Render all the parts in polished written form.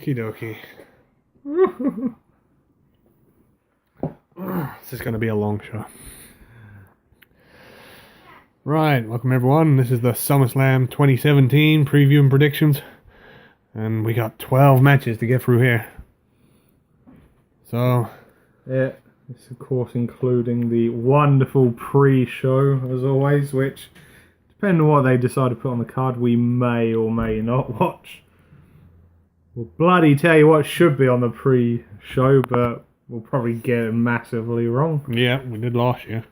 Okie dokie. This is going to be a long show. Right, welcome everyone. This is the SummerSlam 2017 preview and predictions. And we got 12 matches to get through here. So... yeah, it's of course including the wonderful pre-show, as always, which, depending on what they decide to put on the card, we may or may not watch. We'll bloody tell you what should be on the pre-show, but we'll probably get it massively wrong. yeah, we did last year.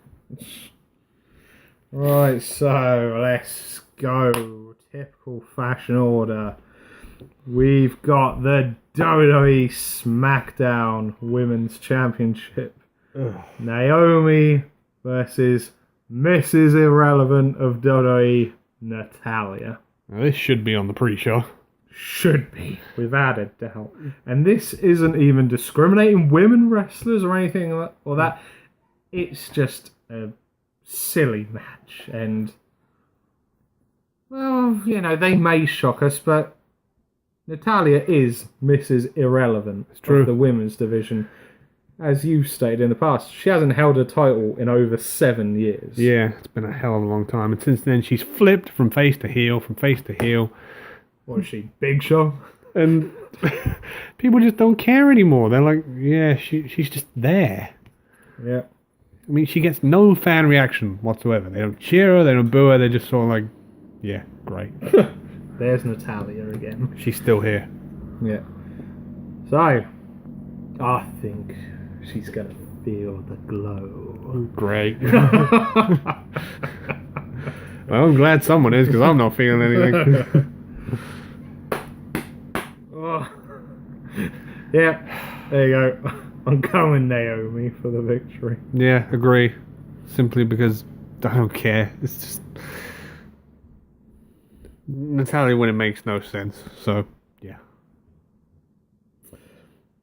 Right, so let's go. Typical fashion order. We've got the WWE SmackDown Women's Championship. Ugh. Naomi versus Mrs. Irrelevant of WWE, Natalya. Now this should be on the pre-show. Should be, without a doubt. And this isn't even discriminating women wrestlers or anything like that. It's just a silly match. And, well, you know, they may shock us, but Natalya is Mrs. Irrelevant of the women's division. As you've stated in the past, she hasn't held a title in over 7 years. Yeah, it's been a hell of a long time. And since then, she's flipped from face to heel, What is she, Big Show? And people just don't care anymore. They're like, yeah, she's just there. Yeah. I mean, she gets no fan reaction whatsoever. They don't cheer her, they don't boo her, they're just sort of like, yeah, great. There's Natalya again. She's still here. Yeah. So, I think she's going to feel the glow. Great. Well, I'm glad someone is, because I'm not feeling anything. Oh. Yeah, there you go. I'm going Naomi for the victory. Yeah, agree. Simply because I don't care. It's just... Natalya winning makes no sense, so, yeah.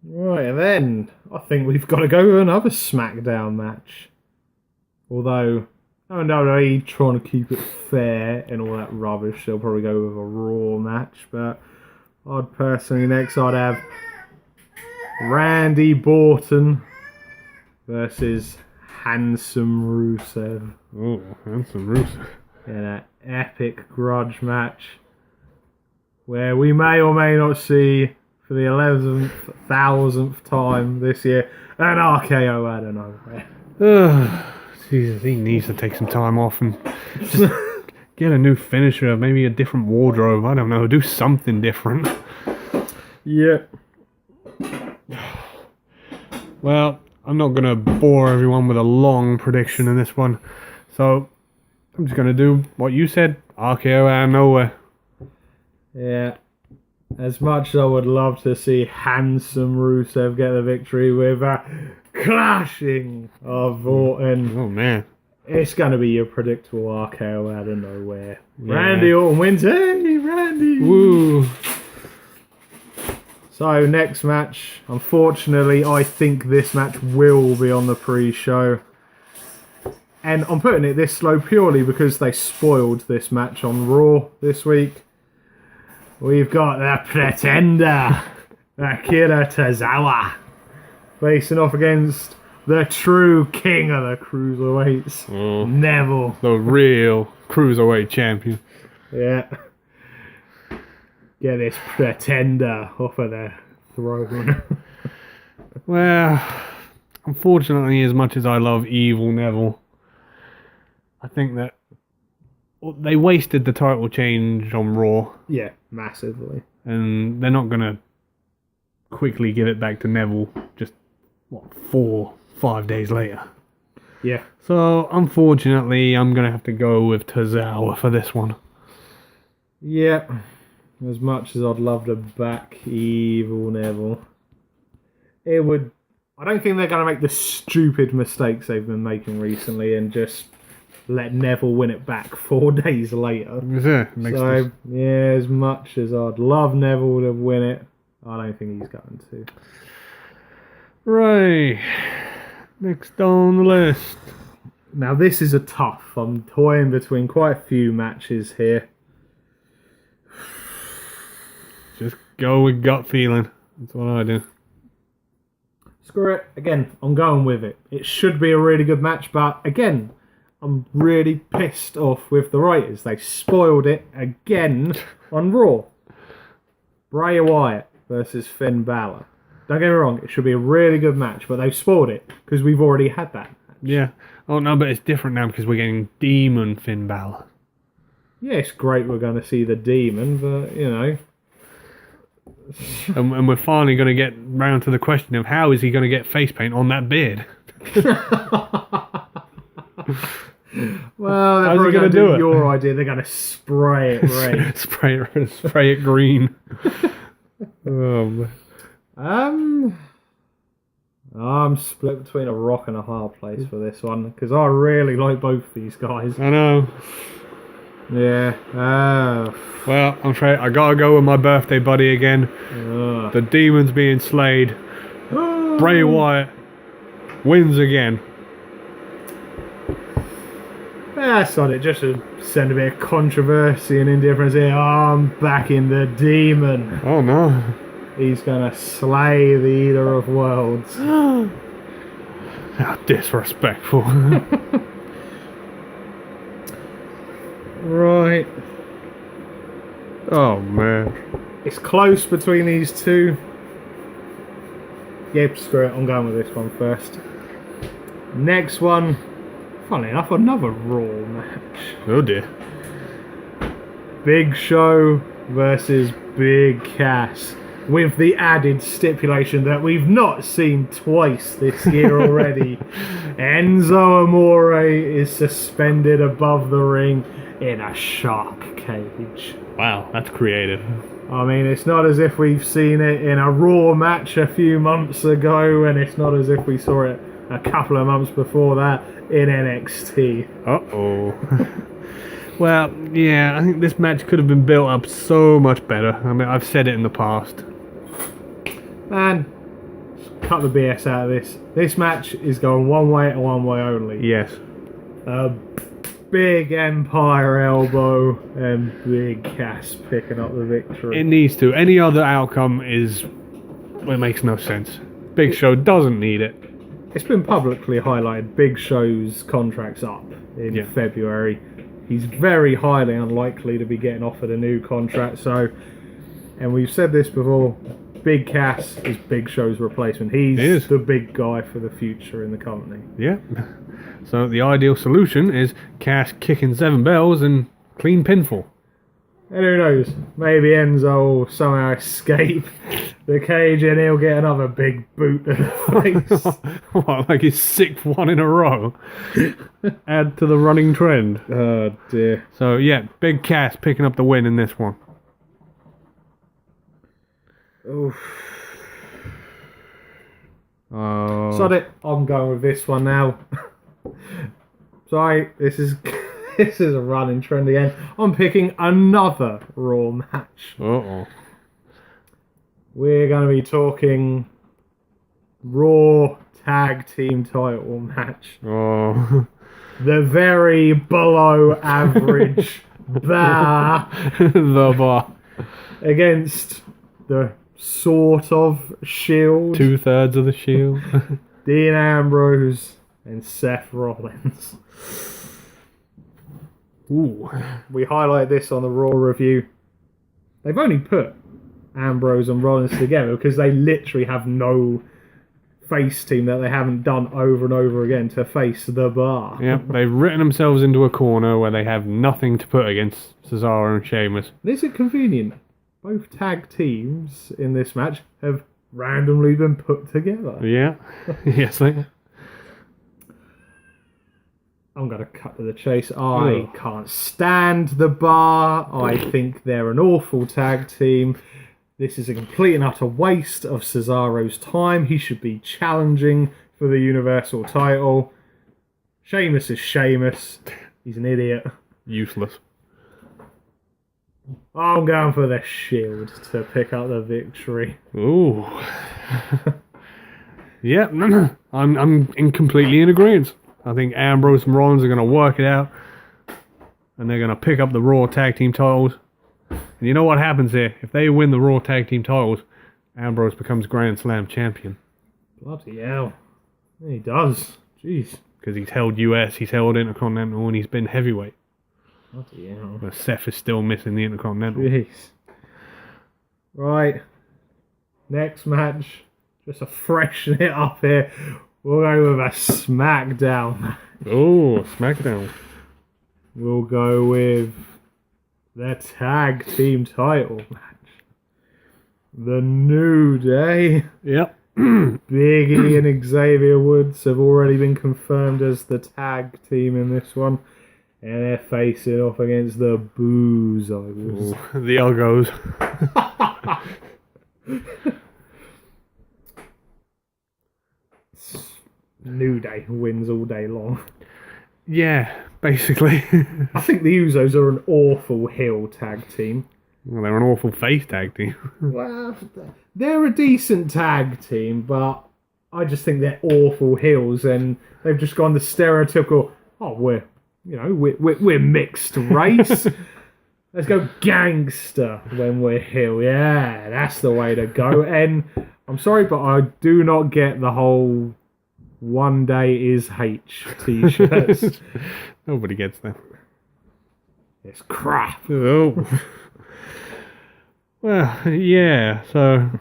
Right, and then I think we've got to go with another SmackDown match. Although, I know they're trying to keep it fair and all that rubbish, they'll probably go with a Raw match, but I'd personally, next I'd have Randy Orton versus Handsome Rusev. Oh, Handsome Rusev. In an epic grudge match where we may or may not see, for the 11,000th time this year, an RKO out of nowhere. Jesus, he needs to take some time off and just get a new finisher, maybe a different wardrobe. I don't know, do something different. Yeah. Well, I'm not going to bore everyone with a long prediction in this one, so I'm just going to do what you said, RKO out of nowhere. Yeah. As much as I would love to see Handsome Rusev get the victory with a clashing of Orton. Oh, man. It's going to be your predictable RKO out of nowhere. Yeah. Randy Orton wins. Hey, Randy! Woo! So, next match. Unfortunately, I think this match will be on the pre-show. And I'm putting it this slow purely because they spoiled this match on Raw this week. We've got the Pretender, Akira Tozawa, facing off against the true king of the Cruiserweights, Neville. The real Cruiserweight champion. Yeah. Get this Pretender off of the throne. Well, unfortunately, as much as I love evil Neville, I think that they wasted the title change on Raw. Yeah, massively. And they're not going to quickly give it back to Neville just, 4-5 days later. Yeah. So, unfortunately, I'm going to have to go with Tozawa for this one. Yeah. As much as I'd love to back evil Neville, it would... I don't think they're going to make the stupid mistakes they've been making recently and just let Neville win it back 4 days later. Yeah, as much as I'd love Neville to win it, I don't think he's going to. Right. Next on the list. Now this is a tough. I'm toying between quite a few matches here. Just go with gut feeling. That's what I do. Screw it. Again, I'm going with it. It should be a really good match, but again, I'm really pissed off with the writers. They spoiled it again on Raw. Bray Wyatt versus Finn Balor. Don't get me wrong, it should be a really good match, but they've spoiled it because we've already had that match. Yeah. Oh, no, but it's different now because we're getting Demon Finn Balor. Yeah, it's great we're going to see the Demon, but, you know. And we're finally going to get round to the question of how is he going to get face paint on that beard? Well, they're probably going to do your idea. They're going to spray it red. spray it green. I'm split between a rock and a hard place for this one because I really like both these guys. I know. Yeah. Well, I'm afraid I gotta go with my birthday buddy again. The Demon's being slayed. Bray Wyatt wins again. That's on it, just to send a bit of controversy and indifference here. Oh, I'm backing the Demon. Oh no. He's gonna slay the Eater of Worlds. How disrespectful. Right. Oh man. It's close between these two. Yep, screw it, I'm going with this one first. Next one, funnily enough, another Raw match. Oh dear. Big Show versus Big Cass, with the added stipulation that we've not seen twice this year already. Enzo Amore is suspended above the ring in a shark cage. Wow, that's creative. I mean, it's not as if we've seen it in a Raw match a few months ago, and it's not as if we saw it a couple of months before that in NXT. Uh-oh. Well, yeah, I think this match could have been built up so much better. I mean, I've said it in the past. Man, cut the BS out of this. This match is going one way and one way only. Yes. Big Empire elbow and Big Cass picking up the victory. It needs to. Any other outcome it makes no sense. Big Show doesn't need it. It's been publicly highlighted. Big Show's contract's up in February. He's very highly unlikely to be getting offered a new contract. So, and we've said this before, Big Cass is Big Show's replacement. He's the big guy for the future in the company. Yeah. So the ideal solution is Cass kicking 7 bells and clean pinfall. And who knows, maybe Enzo will somehow escape the cage and he'll get another big boot to the face. What, like his 6th one in a row? Add to the running trend. Oh dear. So yeah, Big Cass picking up the win in this one. Oof. Oh. Sod it, I'm going with this one now. Sorry, this is a running trend again. I'm picking another Raw match. Uh-oh. We're going to be talking Raw Tag Team title match. Oh. The very below average Bar The Bar. against the sort of Shield. 2/3 of the Shield. Dean Ambrose and Seth Rollins. Ooh. We highlight this on the Raw review. They've only put Ambrose and Rollins together because they literally have no face team that they haven't done over and over again to face the Bar. Yep, they've written themselves into a corner where they have nothing to put against Cesaro and Sheamus. Is it convenient? Both tag teams in this match have randomly been put together. Yeah. Yes, they. I'm going to cut to the chase. I can't stand the Bar. I think they're an awful tag team. This is a complete and utter waste of Cesaro's time. He should be challenging for the Universal title. Sheamus is Sheamus. He's an idiot. Useless. I'm going for the Shield to pick up the victory. Ooh. Yeah, I'm completely in agreement. I think Ambrose and Rollins are going to work it out, and they're going to pick up the Raw Tag Team titles. And you know what happens here? If they win the Raw Tag Team titles, Ambrose becomes Grand Slam champion. Bloody hell. Yeah, he does. Jeez. Because he's held US, he's held Intercontinental, and he's been heavyweight. Bloody hell. But Seth is still missing the Intercontinental. Jeez. Right. Next match. Just to freshen it up here. We'll go with a SmackDown match. Oh, SmackDown. We'll go with the tag team title match. The New Day. Yep. Big E and Xavier Woods have already been confirmed as the tag team in this one. And they're facing off against the Usos. The Uggos. New Day wins all day long. Yeah, basically. I think the Usos are an awful heel tag team. Well, they're an awful face tag team. Well, they're a decent tag team, but I just think they're awful heels, and they've just gone the stereotypical. Oh, we're mixed race. Let's go gangster when we're heel. Yeah, that's the way to go. And I'm sorry, but I do not get the whole "One Day is H" t-shirts. Nobody gets that. It's crap. Oh. Well, yeah, so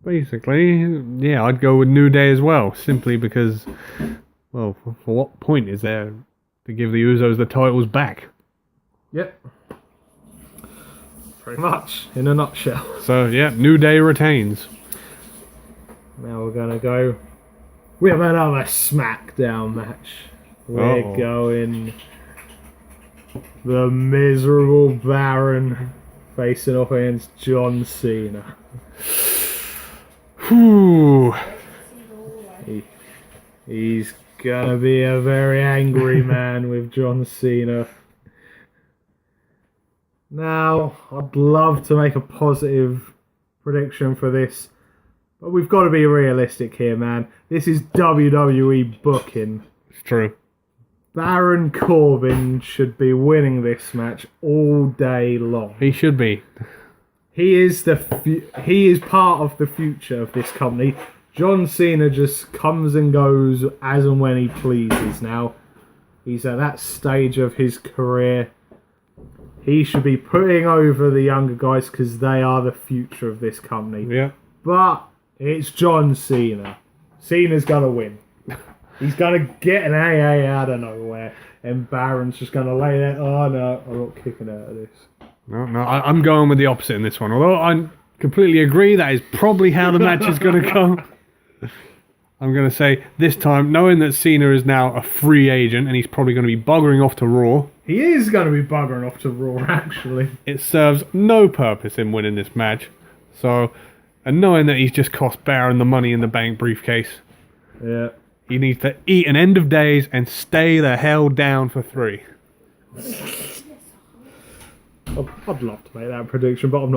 basically, yeah, I'd go with New Day as well, simply because, well, for what point is there to give the Usos the titles back? Yep. Pretty much, in a nutshell. So, yeah, New Day retains. Now we're going to go with another SmackDown match. We're going the miserable Baron facing off against John Cena. Whew. He's gonna be a very angry man with John Cena. Now, I'd love to make a positive prediction for this, but we've got to be realistic here, man. This is WWE booking. It's true. Baron Corbin should be winning this match all day long. He should be. He is he is part of the future of this company. John Cena just comes and goes as and when he pleases now. He's at that stage of his career. He should be putting over the younger guys because they are the future of this company. Yeah. But it's John Cena. Cena's going to win. He's going to get an AA out of nowhere, and Baron's just going to lay there. Oh no, I'm not kicking out of this. No, I'm going with the opposite in this one. Although I completely agree that is probably how the match is going to go. I'm going to say this time, knowing that Cena is now a free agent and he's probably going to be buggering off to Raw. He is going to be buggering off to Raw, actually. It serves no purpose in winning this match. So, and knowing that he's just cost Baron the Money in the Bank briefcase. Yeah. He needs to eat an end of days and stay the hell down for 3. I'd love to make that prediction, but I'm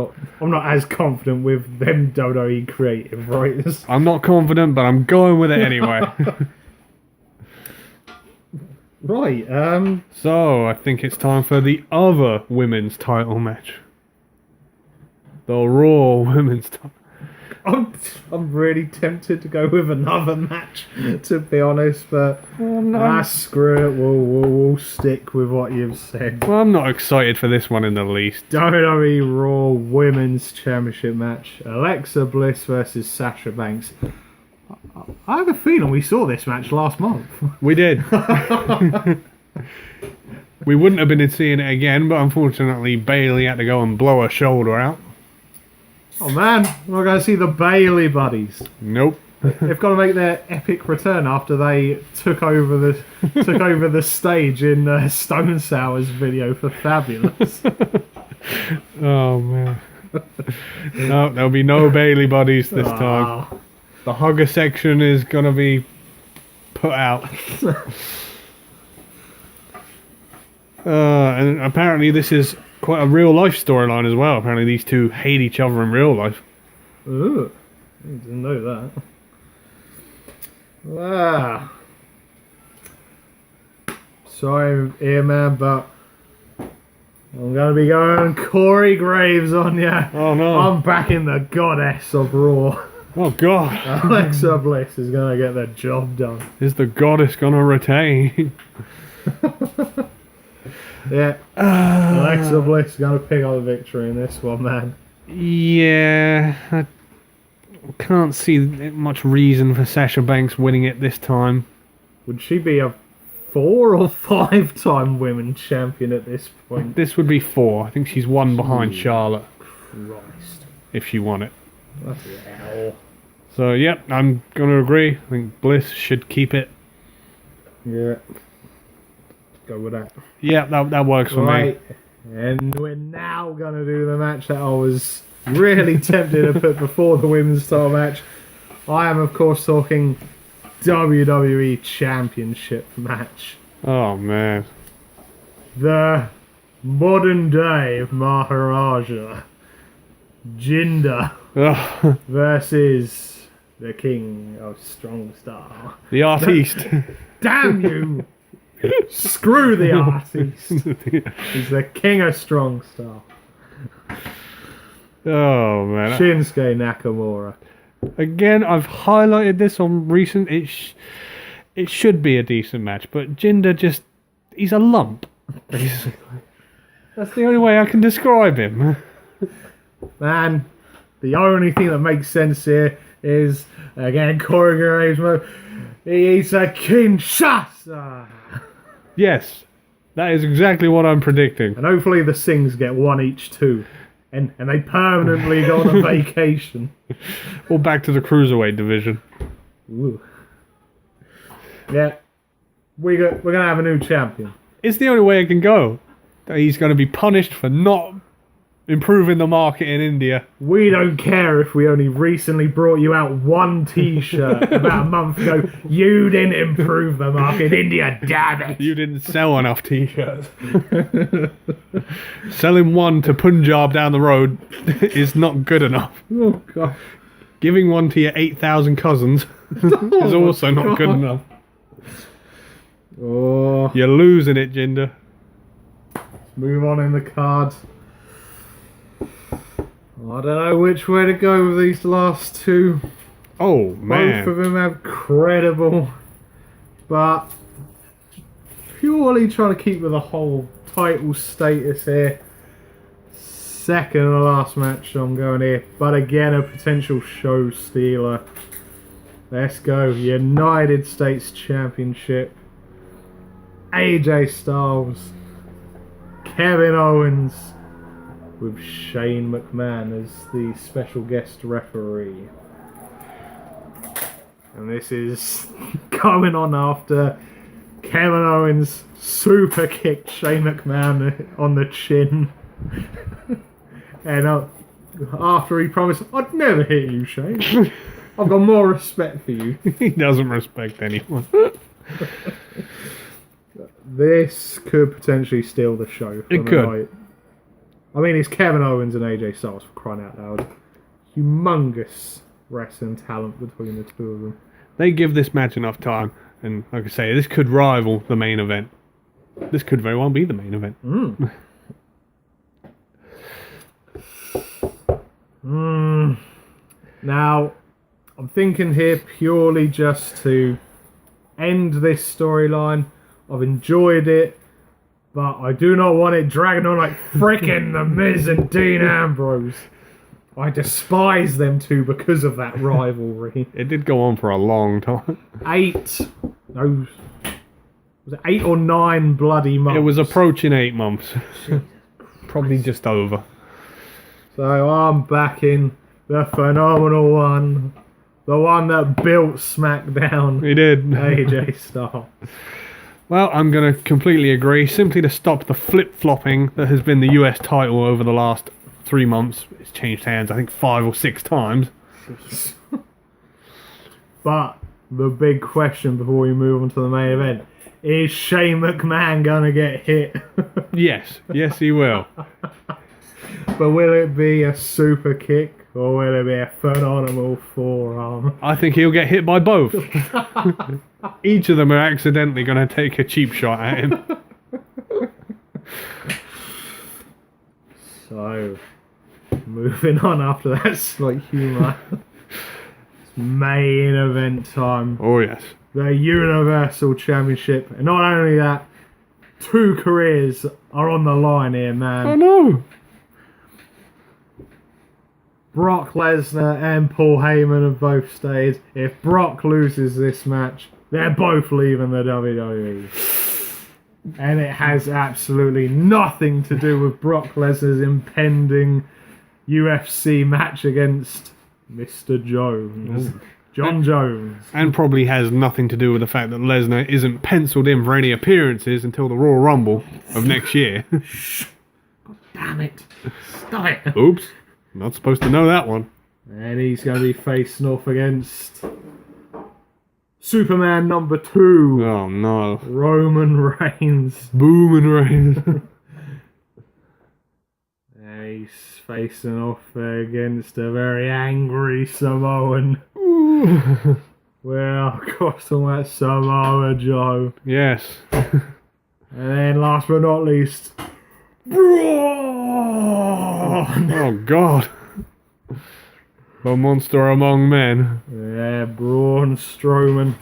not as confident with them WWE creative writers. I'm not confident, but I'm going with it anyway. Right. So I think it's time for the other women's title match. The Raw women's title. I'm really tempted to go with another match, to be honest, but screw it. We'll stick with what you've said. Well, I'm not excited for this one in the least. WWE Raw Women's Championship match. Alexa Bliss versus Sasha Banks. I have a feeling we saw this match last month. We did. We wouldn't have been seeing it again, but unfortunately Bayley had to go and blow her shoulder out. Oh man, we're going to see the Bayley buddies. Nope. They've got to make their epic return after they took over the stage in Stone Sour's video for Fabulous. Oh man. No, there'll be no Bayley buddies this time. The hugger section is going to be put out. And apparently this is quite a real life storyline as well. Apparently these two hate each other in real life. Ooh, I didn't know that. Wow. Sorry, man, but I'm going to be going Corey Graves on you. Oh no. I'm backing the goddess of Raw. Oh god. Alexa Bliss is going to get the job done. Is the goddess gonna retain? Yeah. Alexa Bliss is going to pick up the victory in this one, man. Yeah. I can't see much reason for Sasha Banks winning it this time. Would she be a 4 or 5 time women's champion at this point? This would be 4. I think she's one behind Charlotte. Christ. If she won it. Bloody hell. So, yep, I'm going to agree. I think Bliss should keep it. Yeah. Go with that. Yeah, that works for me. And we're now going to do the match that I was really tempted to put before the women's title match. I am, of course, talking WWE Championship match. Oh, man. The modern day Maharaja Jinder Ugh. versus the King of Strong Style. The artiste. Damn you! Screw the artist. He's the King of Strong Style. Oh, man. Shinsuke Nakamura. Again, I've highlighted this on recent. It should be a decent match, but Jinder just... He's a lump, basically. That's the only way I can describe him. Man, the only thing that makes sense here is, again, Corey Graves move. He eats a Kinshasa. Yes, that is exactly what I'm predicting. And hopefully the Sings get one each too. And they permanently go on a vacation. Or back to the Cruiserweight division. Ooh. Yeah. We're going to have a new champion. It's the only way it can go. He's going to be punished for not improving the market in India. We don't care if we only recently brought you out one t-shirt about a month ago. You didn't improve the market in India, damn it. You didn't sell enough t-shirts. Selling one to Punjab down the road is not good enough. Oh, God. Giving one to your 8,000 cousins is also not good enough. Oh. You're losing it, Jinder. Move on in the cards. I don't know which way to go with these last two. Oh, man. Both of them have credible, but purely trying to keep with the whole title status here. Second and the last match I'm going here, but again a potential show stealer. Let's go. United States Championship. AJ Styles. Kevin Owens. With Shane McMahon as the special guest referee. And this is coming on after Kevin Owens super kicked Shane McMahon on the chin. And after he promised, I'd never hit you, Shane. I've got more respect for you. He doesn't respect anyone. This could potentially steal the show. It could. Night. I mean, it's Kevin Owens and AJ Styles, for crying out loud. Humongous wrestling talent between the two of them. They give this match enough time, and like I say, this could rival the main event. This could very well be the main event. Now, I'm thinking here purely just to end this storyline. I've enjoyed it. But I do not want it dragging on like frickin' The Miz and Dean Ambrose. I despise them two because of that rivalry. It did go on for a long time. Was it 8 or 9 bloody months? It was approaching 8 months. Probably just over. So I'm backing the phenomenal one. The one that built SmackDown. He did. AJ Styles. Well, I'm going to completely agree. Simply to stop the flip-flopping that has been the US title over the last 3 months. It's changed hands, I think, 5 or 6 times. But the big question before we move on to the main event, is Shane McMahon going to get hit? Yes. Yes, he will. But will it be a super kick or will it be a phenomenal forearm? I think he'll get hit by both. Each of them are accidentally going to take a cheap shot at him. So, moving on after that slight humour. It's main event time. Oh, yes. The Universal Championship. And not only that, 2 careers are on the line here, man. I know. Brock Lesnar and Paul Heyman have both stayed. If Brock loses this match, they're both leaving the WWE. And it has absolutely nothing to do with Brock Lesnar's impending UFC match against Mr. Jones. John Jones. And probably has nothing to do with the fact that Lesnar isn't penciled in for any appearances until the Royal Rumble of next year. God damn it. Stop it. Oops. Not supposed to know that one. And he's going to be facing off against Superman number 2. Oh, no. Roman Reigns. Boom and Reigns. And he's facing off against a very angry Samoan. Well, of course, all that Samoa Joe. Yes. And then, last but not least, Braun! Oh, God. The monster among men. Yeah, Braun Strowman.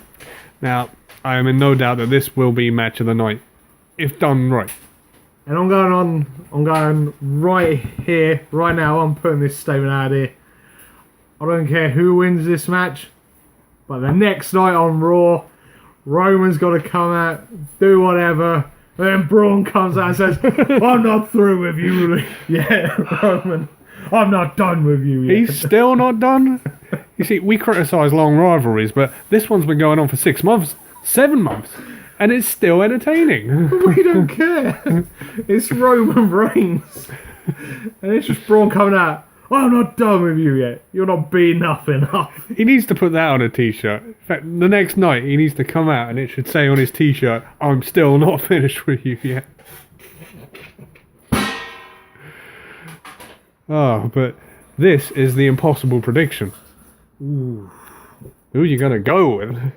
Now, I am in no doubt that this will be match of the night, if done right. And I'm going right here, right now, I'm putting this statement out here. I don't care who wins this match, but the next night on Raw, Roman's got to come out, do whatever, and then Braun comes out and says, I'm not through with you yet, Roman. I'm not done with you yet. He's still not done? You see, we criticise long rivalries, but this one's been going on for 6 months, 7 months, and it's still entertaining. We don't care. It's Roman Reigns. And it's just Braun coming out, I'm not done with you yet. You're not beating up enough. He needs to put that on a t-shirt. In fact, the next night he needs to come out and it should say on his t-shirt, I'm still not finished with you yet. Oh, but this is the impossible prediction. Ooh. Who are you going to go with?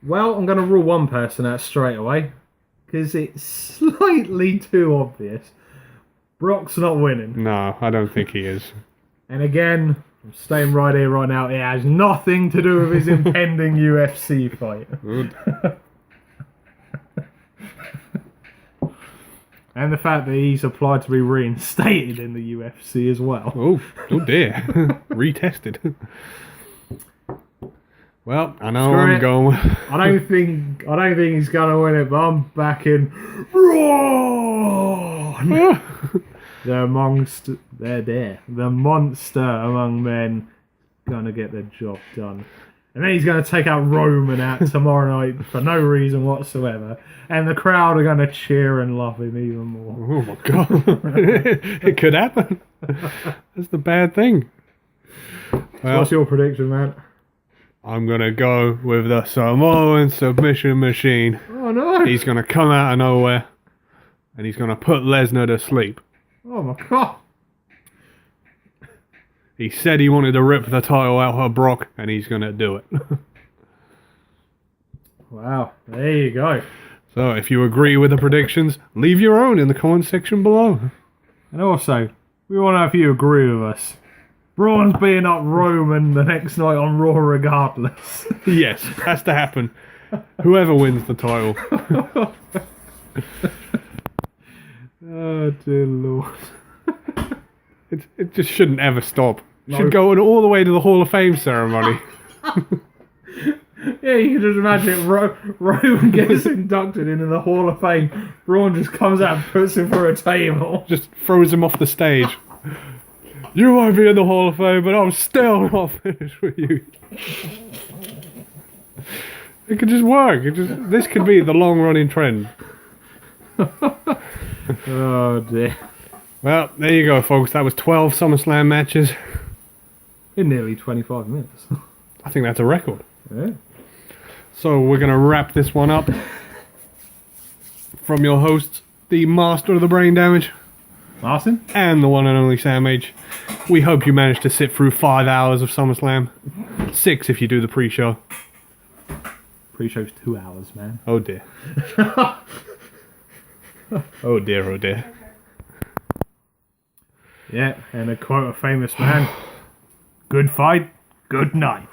Well, I'm going to rule one person out straight away. Because it's slightly too obvious. Brock's not winning. No, I don't think he is. And again, I'm staying right here, right now. It has nothing to do with his impending UFC fight. Good. And the fact that he's applied to be reinstated in the UFC as well. Oh dear. Retested. Well, I know Screw I'm it. going with... I don't think he's gonna win it, but I'm backing Braun. The monster among men, gonna get the job done. And then he's gonna take out Roman out tomorrow night for no reason whatsoever. And the crowd are gonna cheer and love him even more. Oh my God. It could happen. That's the bad thing. Well, What's your prediction, man? I'm going to go with the Samoan submission machine. Oh no! He's going to come out of nowhere and he's going to put Lesnar to sleep. Oh my God! He said he wanted to rip the title out of Brock and he's going to do it. Wow, there you go. So if you agree with the predictions, leave your own in the comment section below. And also, we want to know if you agree with us. Braun's beating up Roman the next night on Raw regardless. Yes, has to happen. Whoever wins the title. Oh dear Lord. It just shouldn't ever stop. No. Should go on all the way to the Hall of Fame ceremony. Yeah, you can just imagine Roman gets inducted into the Hall of Fame. Braun just comes out and puts him through a table. Just throws him off the stage. You might be in the Hall of Fame, but I'm still not finished with you. It could just work. This could be the long-running trend. Oh dear. Well, there you go, folks. That was 12 SummerSlam matches. In nearly 25 minutes. I think that's a record. Yeah. So we're going to wrap this one up. From your hosts, the master of the brain damage, Martin? and the one and only Sam H. We hope you managed to sit through 5 hours of SummerSlam. 6 if you do the pre-show. Pre-show's 2 hours, man. Oh dear. Oh dear, oh dear. Yeah, and a quote a famous man: "Good fight, good night."